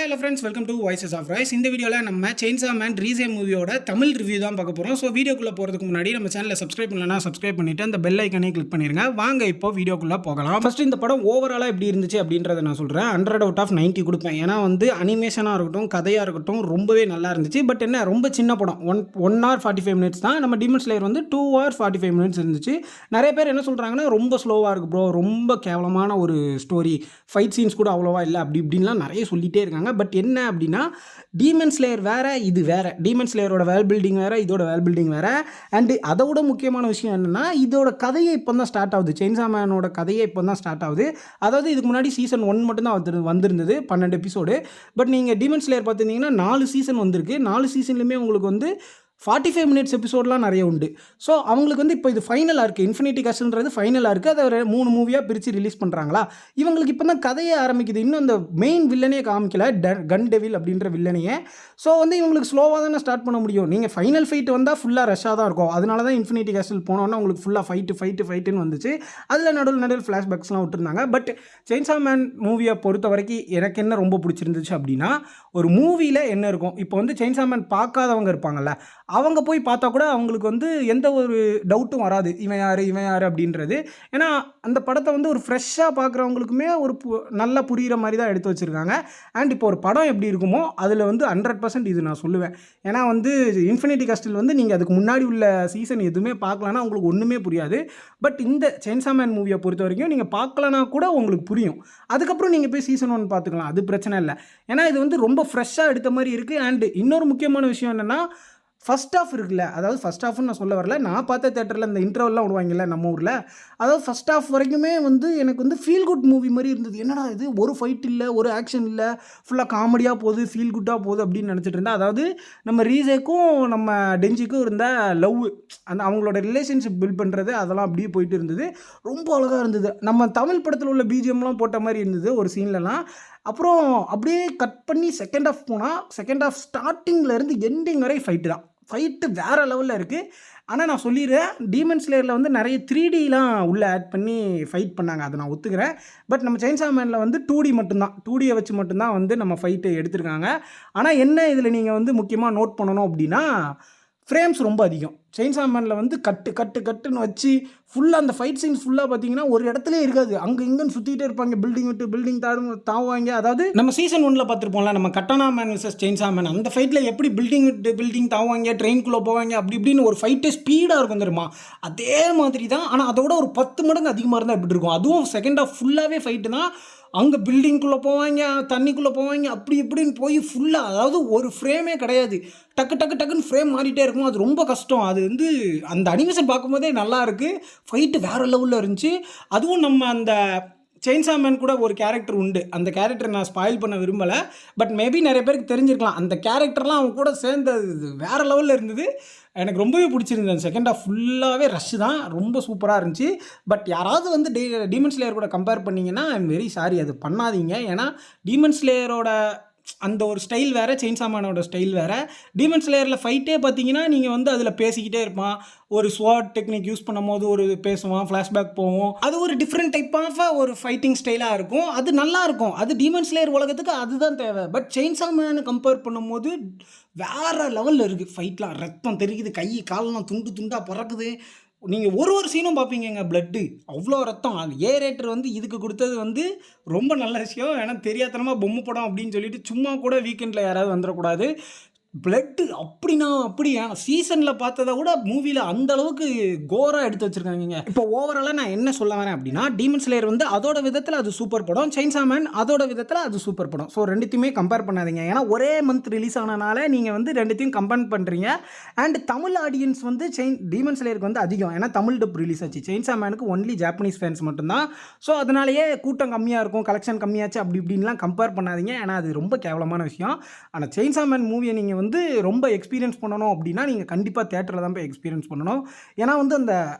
Hello friends, welcome to voices of Royce. இந்த வீடியோவில் நம்ம செயின்சா மேன் ரீசே மூவியோட தமிழ் ரிவ்யூ தான் பார்க்க போகிறோம். ஸோ வீடியோக்குள்ளே போகிறதுக்கு முன்னாடி நம்ம சேனலை சப்ஸ்கிரைப் பண்ணலன்னா சப்ஸ்கிரைப் பண்ணிவிட்டு அந்த பெல் ஐக்கனே கிளிக் பண்ணிடுங்க. வாங்க இப்போ வீடியோக்குள்ளே போகலாம். ஃபஸ்ட்டு இந்த படம் ஓவராலாக எப்படி இருந்துச்சு அப்படின்றத நான் சொல்கிறேன். 100 out of 90 கொடுப்பேன். ஏன்னா வந்து அனிமேஷனாக இருக்கட்டும், கதையாக இருக்கட்டும் ரொம்பவே நல்லா இருந்துச்சு. பட் என்ன, ரொம்ப சின்ன படம். 1 hour 45 minutes தான். நம்ம டீமன் ஸ்லேயர் வந்து 2 hours 45 minutes இருந்துச்சு. நிறைய பேர் என்ன சொல்கிறாங்கன்னா, ரொம்ப ஸ்லோவாக இருக்குது ப்ரோ, ரொம்ப கேவலமான ஒரு ஸ்டோரி, ஃபைட் சீன்ஸ் கூட அவ்வளோவா இல்லை, அப்படி இப்படின்லாம் நிறைய சொல்லிகிட்டே இருக்காங்க. பட் என்ன அப்படின்னா, டீமன் ஸ்லேயர் வேறு, இது வேறு. டீமன் ஸ்லேயரோட வேல் பில்டிங் வேறு, இதோட வேல் பில்டிங் வேறு. அண்டு அதை விட முக்கியமான விஷயம் என்னென்னா, இதோட கதையை இப்போ தான் ஸ்டார்ட் ஆகுது. செயின்சா மேனோட கதையை இப்போ தான் ஸ்டார்ட் ஆகுது. அதாவது இதுக்கு முன்னாடி சீசன் 1 மட்டும்தான் வந்திருந்தது, 12 எபிசோடு. பட் நீங்கள் டீமன் ஸ்லேயர் பார்த்துருந்தீங்கன்னா 4 சீசன் வந்திருக்கு. 4 சீசன்லையுமே உங்களுக்கு வந்து 45 minutes எபிசோடெலாம் நிறைய உண்டு. ஸோ அவங்களுக்கு வந்து இப்போ இது ஃபைனலாக இருக்குது. இன்ஃபினிட்டி கஸ்ட்ன்றது ஃபைனலாக இருக்குது. அதை ஒரு 3 மூவியாக பிரித்து ரிலீஸ் பண்ணுறாங்களா. இவங்களுக்கு இப்போ தான் கதையே ஆரம்பிக்குது. இன்னும் அந்த மெயின் வில்லனே காமிக்கல, கன் டெவில் அப்படின்ற வில்லனையே. ஸோ வந்து இவங்களுக்கு ஸ்லோவாக தானே ஸ்டார்ட் பண்ண முடியும். நீங்கள் ஃபைனல் ஃபைட் வந்தால் ஃபுல்லாக ரஷ்ஷாக தான் இருக்கும். அதனால தான் இன்ஃபினிட்டி கஸ்டில் போனோன்னா உங்களுக்கு ஃபுல்லாக ஃபைட்டுன்னு வந்துச்சு. அதில் நடுவில் ஃப்ளாஷ்பேக்ஸ்லாம் விட்டுருந்தாங்க. பட் செயின்சா மேன் மூவியை பொறுத்த வரைக்கும் எனக்கு என்ன ரொம்ப பிடிச்சிருந்துச்சு அப்படின்னா, ஒரு மூவியில் என்ன இருக்கும், இப்போ வந்து செயின்சா மேன் பார்க்காதவங்க இருப்பாங்கள்ல, அவங்க போய் பார்த்தா கூட அவங்களுக்கு வந்து எந்த ஒரு டவுட்டும் வராது, இவன் யார் அப்படின்றது. ஏன்னா அந்த படத்தை வந்து ஒரு ஃப்ரெஷ்ஷாக பார்க்குறவங்களுக்குமே ஒரு நல்லா புரிகிற மாதிரி தான் எடுத்து வச்சுருக்காங்க. அண்ட் இப்போ ஒரு படம் எப்படி இருக்குமோ அதில் வந்து 100% இது நான் சொல்லுவேன். ஏன்னா வந்து இன்ஃபினிட்டி கஸ்டில் வந்து நீங்கள் அதுக்கு முன்னாடி உள்ள சீசன் எதுவுமே பார்க்கலன்னா உங்களுக்கு ஒன்றுமே புரியாது. பட் இந்த செயின்சா மேன் மூவியை பொறுத்த வரைக்கும் நீங்கள் பார்க்கலனா கூட உங்களுக்கு புரியும். அதுக்கப்புறம் நீங்கள் போய் சீசன் 1 பார்த்துக்கலாம், அது பிரச்சனை இல்லை. ஏன்னா இது வந்து ரொம்ப ஃப்ரெஷ்ஷாக எடுத்த மாதிரி இருக்குது. அண்ட் இன்னொரு முக்கியமான விஷயம் என்னென்னா, ஃபஸ்ட் ஆஃப் இருக்குல்ல, அதாவது ஃபஸ்ட் ஆஃப்னு நான் சொல்ல வரல, நான் பார்த்த தேட்டரில் இந்த இன்டர்வல்லாம் விடுவாங்கல்ல நம்ம ஊரில், அதாவது ஃபஸ்ட் ஆஃப் வரைக்குமே வந்து எனக்கு வந்து ஃபீல் குட் மூவி மாதிரி இருந்தது. என்னடா இது, ஒரு ஃபைட் இல்லை, ஒரு ஆக்ஷன் இல்லை, ஃபுல்லாக காமெடியாக போகுது, ஃபீல் குட்டாக போகுது அப்படின்னு நினச்சிட்டு இருந்தேன். அதாவது நம்ம ரீசேக்கும் நம்ம டெஞ்சிக்கும் இருந்த லவ், அந்த அவங்களோட ரிலேஷன்ஷிப் பில்ட் பண்ணுறது, அதெல்லாம் அப்படியே போயிட்டு இருந்தது. ரொம்ப அழகாக இருந்தது. நம்ம தமிழ் படத்தில் உள்ள பிஜிஎம்லாம் போட்ட மாதிரி இருந்தது ஒரு சீன்லலாம். அப்புறம் அப்படியே கட் பண்ணி செகண்ட் ஆஃப் போனால், செகண்ட் ஆஃப் ஸ்டார்டிங்லேருந்து எண்டிங் வரை ஃபைட்டு தான். ஃபைட்டு வேறு லெவலில் இருக்குது. ஆனால் நான் சொல்லிடுறேன், டீமன் ஸ்லேயரில் வந்து நிறைய 3Dலாம் உள்ளே ஆட் பண்ணி ஃபைட் பண்ணாங்க, அதை நான் ஒத்துக்கிறேன். பட் நம்ம செயின்சா மேனில் வந்து 2D மட்டும்தான், 2Dயை வச்சு மட்டும்தான் வந்து நம்ம ஃபைட்டு எடுத்திருக்காங்க. ஆனால் என்ன இதில் நீங்கள் வந்து முக்கியமாக நோட் பண்ணணும் அப்படின்னா, ஃப்ரேம்ஸ் ரொம்ப அதிகம். செயின்சா மேனில் வந்து கட்டுன்னு வச்சு ஃபுல்லாக அந்த ஃபைட் சீன்ஸ் ஃபுல்லாக பார்த்தீங்கன்னா ஒரு இடத்துல இருக்காது, அங்கே இங்கேன்னு சுற்றிக்கிட்டே இருப்பாங்க, பில்டிங் விட்டு பில்டிங் தாவுவாங்க. அதாவது நம்ம சீசன் 1 பார்த்துருப்போம்ல, நம்ம கட்டானா மேன் விசஸ் செயின்சா மேன், அந்த ஃபைட்டில் எப்படி பில்டிங் விட்டு பில்டிங் தாவுவாங்க, ட்ரெயின்குள்ளே போவாங்க, அப்படி இப்படின்னு ஒரு ஃபைட்டு ஸ்பீடாக இருக்கும் தெரியுமா, அதே மாதிரி தான். ஆனால் அதோட ஒரு 10 மடங்கு அதிகமாக இருந்தால் எப்படி இருக்கும். அதுவும் செகண்ட் ஆஃப் ஃபுல்லாகவே ஃபைட்டு தான். அங்கே பில்டிங்குள்ளே போவாங்க, தண்ணிக்குள்ளே போவாங்க, அப்படி இப்படின்னு போய் ஃபுல்லாக, அதாவது ஒரு ஃப்ரேமே கிடையாது, டக்குன்னு ஃப்ரேம் மாறிட்டே இருக்கும். அது ரொம்ப கஷ்டம். அது வந்து அந்த அனிமேஷன் பார்க்கும்போதே நல்லா இருக்குது. ஃபைட்டு வேறு லெவலில் இருந்துச்சு. அதுவும் நம்ம அந்த செயின்சா மேன் கூட ஒரு கேரக்டர் உண்டு, அந்த கேரக்டர் நான் ஸ்பாயில் பண்ண விரும்பலை. பட் மேபி நிறைய பேருக்கு தெரிஞ்சிருக்கலாம். அந்த கேரக்டர்லாம் அவங்க கூட சேர்ந்தது வேறு லெவலில் இருந்தது. எனக்கு ரொம்பவே பிடிச்சிருந்தது. அந்த செகண்ட் ஆஃப் ஃபுல்லாகவே ரஷ் தான், ரொம்ப சூப்பராக இருந்துச்சு. பட் யாராவது வந்து டீமன் ஸ்லேயர் கூட கம்பேர் பண்ணிங்கன்னா ஐ எம் வெரி சாரி, அது பண்ணாதீங்க. ஏன்னா டீமன் ஸ்லேயரோட அந்த ஒரு ஸ்டைல் வேறு, செயின்சா மேனோட ஸ்டைல் வேறு. டீமன் ஸ்லேயரில் ஃபைட்டே பார்த்தீங்கன்னா நீங்கள் வந்து அதில் பேசிக்கிட்டே இருப்பான், ஒரு ஸ்வாட் டெக்னிக் யூஸ் பண்ணும் போது ஒரு பேசுவான், ஃப்ளாஷ்பேக் போவோம். அது ஒரு டிஃப்ரெண்ட் டைப் ஆஃப் ஒரு ஃபைட்டிங் ஸ்டைலாக இருக்கும். அது நல்லாயிருக்கும். அது டீமன் ஸ்லேயர் உலகத்துக்கு அதுதான் தேவை. பட் செயின்சா மேனை கம்பேர் பண்ணும்போது வேறு லெவலில் இருக்குது. ஃபைட்லாம் ரத்தம் தெரிக்குது, கை காலெலாம் துண்டாக பறக்குது. நீங்கள் ஒரு சீனும் பார்ப்பீங்க, பிளட்டு அவ்வளோ ரத்தம். அது ரேட்டர் வந்து இதுக்கு கொடுத்தது வந்து ரொம்ப நல்ல விஷயம். ஏன்னா தெரியாதனமாக பொம்மை படம் அப்படின்னு சொல்லிட்டு சும்மா கூட வீக்கெண்டில் யாராவது வந்துடக்கூடாது. பிளட்டு அப்படி சீசனில் பார்த்ததை விட மூவியில் அந்த அளவுக்கு கோராக எடுத்து வச்சுருக்காங்க. இப்போ ஓவராலாக நான் என்ன சொல்ல வரேன் அப்படின்னா, டீமன் ஸ்லேயர் வந்து அதோட விதத்தில் அது சூப்பர் படம், செயின்சா மேன் அதோட விதத்தில் அது சூப்பர் படம். ஸோ ரெண்டுத்தையுமே கம்பேர் பண்ணாதீங்க. ஏன்னா ஒரே மந்த் ரிலீஸ் ஆனனால நீங்கள் வந்து ரெண்டுத்தையும் கம்பேர் பண்ணுறீங்க. அண்ட் தமிழ் ஆடியன்ஸ் வந்து டீமன் ஸ்லேயருக்கு வந்து அதிகம். ஏன்னா தமிழ் டப் ரிலீஸ் ஆச்சு. செயின்சா மேனுக்கு ஒன்லி ஜாப்பனீஸ் ஃபேன்ஸ் மட்டும்தான். ஸோ அதனாலேயே கூட்டம் கம்மியாக இருக்கும், கலெக்ஷன் கம்மியாச்சு, அப்படி இப்படின்லாம் கம்பேர் பண்ணாதீங்க. ஏன்னா அது ரொம்ப கேவலமான விஷயம். ஆனால் செயின்சா மேன் மூவியை நீங்கள் வந்து ரொம்ப எக்ஸ்பீரியன்ஸ் பண்ணணும் அப்படின்னா நீங்கள் கண்டிப்பாக தேட்டரில் தான் போய் எக்ஸ்பீரியன்ஸ் பண்ணணும். ஏன்னா வந்து அந்த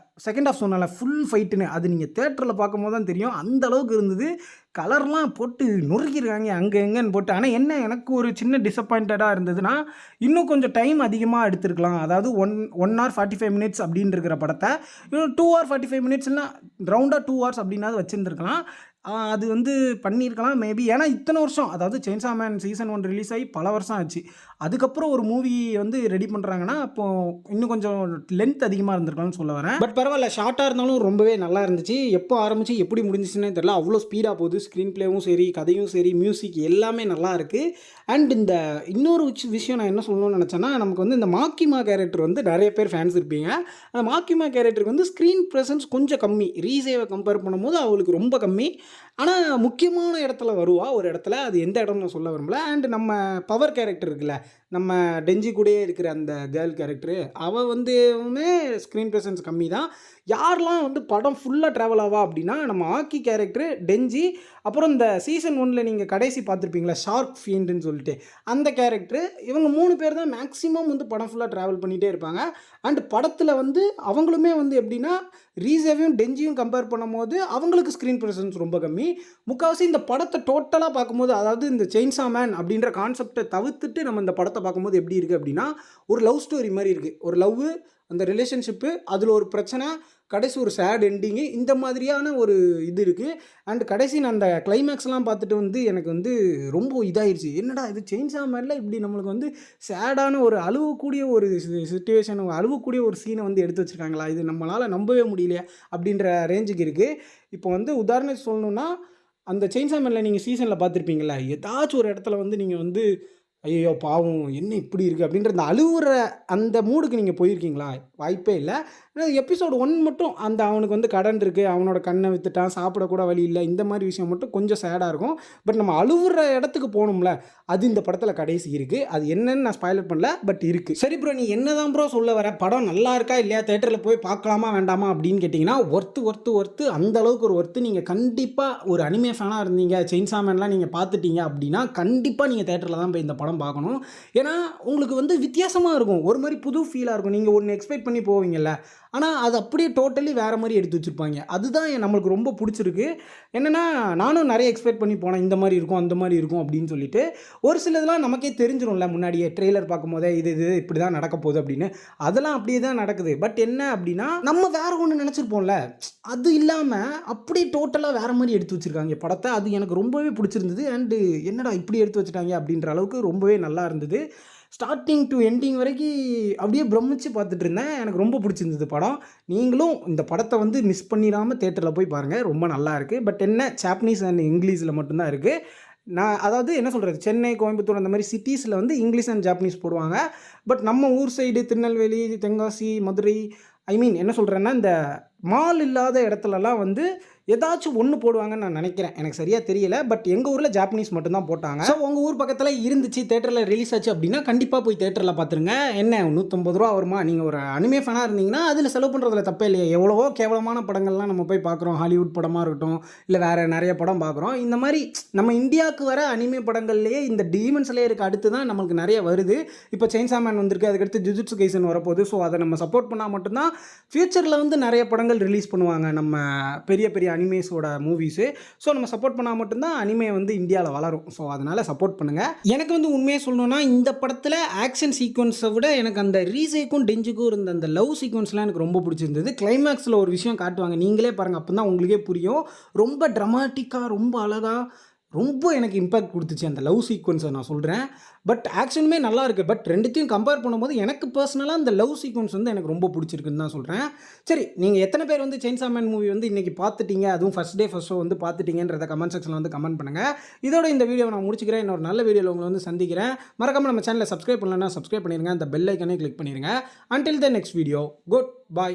செகண்ட் ஆஃப் சொன்னால ஃபுல் ஃபைட்டுன்னு, அது நீங்கள் தேட்டரில் பார்க்கும்போது தான் தெரியும். அந்த அளவுக்கு இருந்தது. கலர்லாம் போட்டு நொறுக்கிடுறாங்க அங்கே எங்கன்னு போட்டு. ஆனால் என்ன, எனக்கு ஒரு சின்ன டிசப்பாயிண்டடாக இருந்ததுன்னா, இன்னும் கொஞ்சம் டைம் அதிகமாக எடுத்துருக்கலாம். அதாவது 1 hour 45 minutes அப்படின்னு இருக்கிற படத்தை இன்னும் 2 hour 45 minutesனால் ரவுண்டாக 2 hours அப்படின்னாவது வச்சுருந்துருக்கலாம். அது வந்து பண்ணியிருக்கலாம் மேபி. ஏன்னா இத்தனை வருஷம், அதாவது செயின்ஸா மேன் சீசன் 1 ரிலீஸ் ஆகி பல வருஷம் ஆச்சு. அதுக்கப்புறம் ஒரு மூவி வந்து ரெடி பண்ணுறாங்கன்னா, அப்போ இன்னும் கொஞ்சம் லென்த் அதிகமாக இருந்திருக்கலாம்னு சொல்ல வரேன். பட் பரவாயில்ல, ஷார்ட்டாக இருந்தாலும் ரொம்பவே நல்லா இருந்துச்சு. எப்போ ஆரம்பிச்சு எப்படி முடிஞ்சிச்சுன்னே தெரியல. அவ்வளோ ஸ்பீடாக போகுது. ஸ்க்ரீன் பிளேவும் சரி, கதையும் சரி, மியூசிக் எல்லாமே நல்லா இருக்குது. அண்ட் இந்த இன்னொரு விஷயம் நான் என்ன சொல்லணும்னு நினச்சேன்னா, நமக்கு வந்து இந்த மாக்கிமா கேரக்டர் வந்து நிறைய பேர் ஃபேன்ஸ் இருப்பீங்க. அந்த மாக்கிமா கேரக்டருக்கு வந்து ஸ்க்ரீன் ப்ரெசன்ஸ் கொஞ்சம் கம்மி. ரீசேவை கம்பேர் பண்ணும்போது அவளுக்கு ரொம்ப கம்மி. ஆனால் முக்கியமான இடத்துல வருவா ஒரு இடத்துல. அது எந்த இடம்னு நான் சொல்ல விரும்பல. அண்ட் நம்ம பவர் கேரக்டர் இருக்குல்ல, நம்ம டெஞ்சி கூடயே இருக்கிற அந்த கேர்ள் கேரக்டரு, அவள் வந்துமே ஸ்க்ரீன் ப்ரெசன்ஸ் கம்மி தான். யாரெல்லாம் வந்து படம் ஃபுல்லாக ட்ராவல் ஆவா அப்படின்னா, நம்ம ஆக்கி கேரக்டரு, டெஞ்சி, அப்புறம் இந்த சீசன் 1 நீங்கள் கடைசி பார்த்துருப்பீங்களா ஷார்க் ஃபீண்டுன்னு சொல்லிட்டு அந்த கேரக்டரு, இவங்க 3 பேர் தான் மேக்ஸிமம் வந்து படம் ஃபுல்லாக ட்ராவல் பண்ணிகிட்டே இருப்பாங்க. அண்ட் படத்தில் வந்து அவங்களுமே வந்து எப்படின்னா, ரீசேவையும் டெஞ்சியும் கம்பேர் பண்ணும்போது அவங்களுக்கு ஸ்க்ரீன் ப்ரெசன்ஸ் ரொம்ப கம்மி. முக்கால்வாசி இந்த படத்தை டோட்டலாக பார்க்கும்போது, அதாவது இந்த செயின்ஸா மேன் அப்படின்ற கான்செப்டை தவிர்த்துட்டு நம்ம இந்த படத்தை பார்க்கும்போது எப்படி இருக்குது அப்படின்னா, ஒரு லவ் ஸ்டோரி மாதிரி இருக்குது. ஒரு லவ், அந்த ரிலேஷன்ஷிப்பு, அதில் ஒரு பிரச்சனை, கடைசி ஒரு சேட் எண்டிங்கு, இந்த மாதிரியான ஒரு இது இருக்குது. அண்ட் கடைசி நான் அந்த கிளைமேக்ஸ்லாம் பார்த்துட்டு வந்து எனக்கு வந்து ரொம்ப இதாகிடுச்சு. என்னடா இது செயின்ஸா மேனில் இப்படி நம்மளுக்கு வந்து சேடான ஒரு அழுவக்கூடிய ஒரு சிச்சுவேஷன், அழுவக்கூடிய ஒரு சீனை வந்து எடுத்து வச்சுருக்காங்களா, இது நம்மளால் நம்பவே முடியலையா அப்படின்ற ரேஞ்சுக்கு இருக்குது. இப்போ வந்து உதாரணத்துக்கு சொல்லணுன்னா, அந்த செயின்ஸா மேனில் நீங்கள் சீசனில் பார்த்துருப்பீங்களா, ஏதாச்சும் ஒரு இடத்துல வந்து நீங்கள் வந்து ஐயோ பாவம் என்ன இப்படி இருக்குது அப்படின்ற அந்த அழுவுற அந்த மூடுக்கு நீங்கள் போயிருக்கீங்களா? வாய்ப்பே இல்லை. எபிசோடு 1 மட்டும் அந்த அவனுக்கு வந்து கடன் இருக்குது, அவனோட கண்ணை விற்றுட்டான், சாப்பிடக்கூட வழி இல்லை, இந்த மாதிரி விஷயம் மட்டும் கொஞ்சம் சேடாக இருக்கும். பட் நம்ம அழுவுற இடத்துக்கு போகணும்ல, அது இந்த படத்தில் கடைசி இருக்குது. அது என்னன்னு நான் ஸ்பாய்லர் பண்ணல, பட் இருக்குது. சரி ப்ரோ, நீ என்ன தான் ப்ரோ சொல்ல வர? படம் நல்லா இருக்கா இல்லையா, தேட்டரில் போய் பார்க்கலாமா வேண்டாமா அப்படின்னு கேட்டிங்கன்னா, ஒர்த்து அந்த அளவுக்கு ஒரு ஒர்த்து. நீங்கள் கண்டிப்பாக ஒரு அனிமே ஃபேனாக இருந்தீங்க, செயின்ஸா மேன்லாம் நீங்கள் பார்த்துட்டீங்க அப்படின்னா கண்டிப்பாக நீங்கள் தேட்டரில் தான் போய் இந்த படம் பார்க்கணும். ஏன்னா உங்களுக்கு வந்து வித்தியாசமாக இருக்கும், ஒரு மாதிரி புது ஃபீலாக இருக்கும். நீங்கள் ஒன்று எக்ஸ்பெக்ட் பண்ணி போவீங்கல்ல, ஆனால் அது அப்படியே டோட்டலி வேறு மாதிரி எடுத்து வச்சுருப்பாங்க. அதுதான் நம்மளுக்கு ரொம்ப பிடிச்சிருக்கு. என்னென்னா, நானும் நிறைய எக்ஸ்பெக்ட் பண்ணி போனேன், இந்த மாதிரி இருக்கும் அந்த மாதிரி இருக்கும் அப்படின்னு சொல்லிட்டு. ஒரு சிலதெல்லாம் நமக்கே தெரிஞ்சிடும்ல முன்னாடியே, ட்ரெய்லர் பார்க்கும்போதே இது இப்படி தான் நடக்க போகுது அப்படின்னு. அதெல்லாம் அப்படியே தான் நடக்குது. பட் என்ன அப்படின்னா, நம்ம வேறு ஒன்று நினச்சிருப்போம்ல, அது இல்லாமல் அப்படியே டோட்டலாக வேறு மாதிரி எடுத்து வச்சுருக்காங்க படத்தை. அது எனக்கு ரொம்பவே பிடிச்சிருந்தது. அண்டு என்னடா இப்படி எடுத்து வச்சுட்டாங்க அப்படின்ற அளவுக்கு ரொம்பவே நல்லா இருந்தது. ஸ்டார்டிங் டு எண்டிங் வரைக்கும் அப்படியே பிரமிச்சு பார்த்துட்டு இருந்தேன். எனக்கு ரொம்ப பிடிச்சிருந்தது படம். நீங்களும் இந்த படத்தை வந்து மிஸ் பண்ணிடாமல் தேட்டரில் போய் பாருங்கள், ரொம்ப நல்லா இருக்குது. பட் என்ன, ஜாப்பனீஸ் அண்ட் இங்கிலீஷில் மட்டும்தான் இருக்குது. நான் அதாவது என்ன சொல்கிறது, சென்னை, கோயம்புத்தூர் அந்த மாதிரி சிட்டிஸில் வந்து இங்கிலீஷ் அண்ட் ஜாப்பனீஸ் போடுவாங்க. பட் நம்ம ஊர் சைடு திருநெல்வேலி, தென்காசி, மதுரை, என்ன சொல்கிறேன்னா, இந்த மால் இல்லாத இடத்துலலாம் வந்து ஏதாச்சும் ஒன்று போடுவாங்கன்னு நான் நினைக்கிறேன், எனக்கு சரியாக தெரியல. பட் எங்கள் ஊரில் ஜாப்பனீஸ் மட்டும்தான் போட்டாங்க. ஸோ உங்கள் ஊர் பக்கத்தில் இருந்துச்சு, தேட்டரில் ரிலீஸ் ஆச்சு அப்படின்னா கண்டிப்பாக போய் தேட்டரில் பார்த்துருங்க. என்ன 150 ரூபா வருமா? நீங்கள் ஒரு அனிமே ஃபேனாக இருந்தீங்கன்னா அதில் செலவு பண்ணுறதுல தப்பே இல்லையா. எவ்வளவோ கேவலமான படங்கள்லாம் நம்ம போய் பார்க்குறோம், ஹாலிவுட் படமாக இருக்கட்டும், இல்லை வேறு நிறைய படம் பார்க்குறோம். இந்த மாதிரி நம்ம இந்தியாவுக்கு வர அனிமே படங்கள்லேயே இந்த டீமன் ஸ்லேயருக்கு அடுத்து தான் நம்மளுக்கு நிறைய வருது. இப்போ செயின்ஸா மேன் வந்திருக்கு, அதுக்கடுத்து ஜுஜுட்சு கைசன் வரப்போகுது. ஸோ அதை நம்ம சப்போர்ட் பண்ணால் மட்டும்தான் ஃப்யூச்சரில் வந்து நிறைய படங்கள் ரிலீஸ் பண்ணுவாங்க, நம்ம பெரிய பெரிய அனிமேஸோட மூவிஸு. ஸோ நம்ம சப்போர்ட் பண்ணால் மட்டும்தான் அனிமே வந்து இந்தியாவில் வளரும். ஸோ அதனால் சப்போர்ட் பண்ணுங்கள். எனக்கு வந்து உண்மையாக சொல்லணும்னா, இந்த படத்தில் ஆக்ஷன் சீக்வன்ஸை விட எனக்கு அந்த ரீசேக்கும் டெஞ்சுக்கும் இருந்த அந்த லவ் சீக்வன்ஸ்லாம் எனக்கு ரொம்ப பிடிச்சிருந்தது. கிளைமேக்ஸில் ஒரு விஷயம் காட்டுவாங்க, நீங்களே பாருங்கள், அப்போ தான் உங்களுக்கே புரியும். ரொம்ப ட்ரமாட்டிக்காக, ரொம்ப அழகாக, ரொம்ப எனக்கு இம்பேக்ட் கொடுத்துச்சு அந்த லவ் சீக்வன்ஸை நான் சொல்கிறேன். பட் ஆக்ஷனுமே நல்லா இருக்குது. பட் ரெண்டுத்தையும் கம்பேர் பண்ணும்போது எனக்கு பர்சனலாக அந்த லவ் சீக்வன்ஸ் வந்து எனக்கு ரொம்ப பிடிச்சிருக்குன்னு தான் சொல்கிறேன். சரி, நீங்கள் எத்தனை பேர் வந்து செயின்ஸா மேன் மூவி வந்து இன்றைக்கி பார்த்துட்டீங்க, அதுவும் ஃபஸ்ட் ஷோ வந்து பார்த்துட்டீங்கன்றத கமெண்ட் செக்ஷனில் வந்து கமெண்ட் பண்ணுங்கள். இதோட இந்த வீடியோவை நான் முடிச்சுக்கிறேன். இன்னொரு நல்ல வீடியோவில் உங்களை வந்து சந்திக்கிறேன். மறக்காமல் நம்ம சேனலை சப்ஸ்கிரைப் பண்ணலன்னா சப்ஸ்கிரைப் பண்ணிடுங்க, அந்த பெல் ஐக்கனே கிளிக் பண்ணிடுங்க. Until the next video, good bye.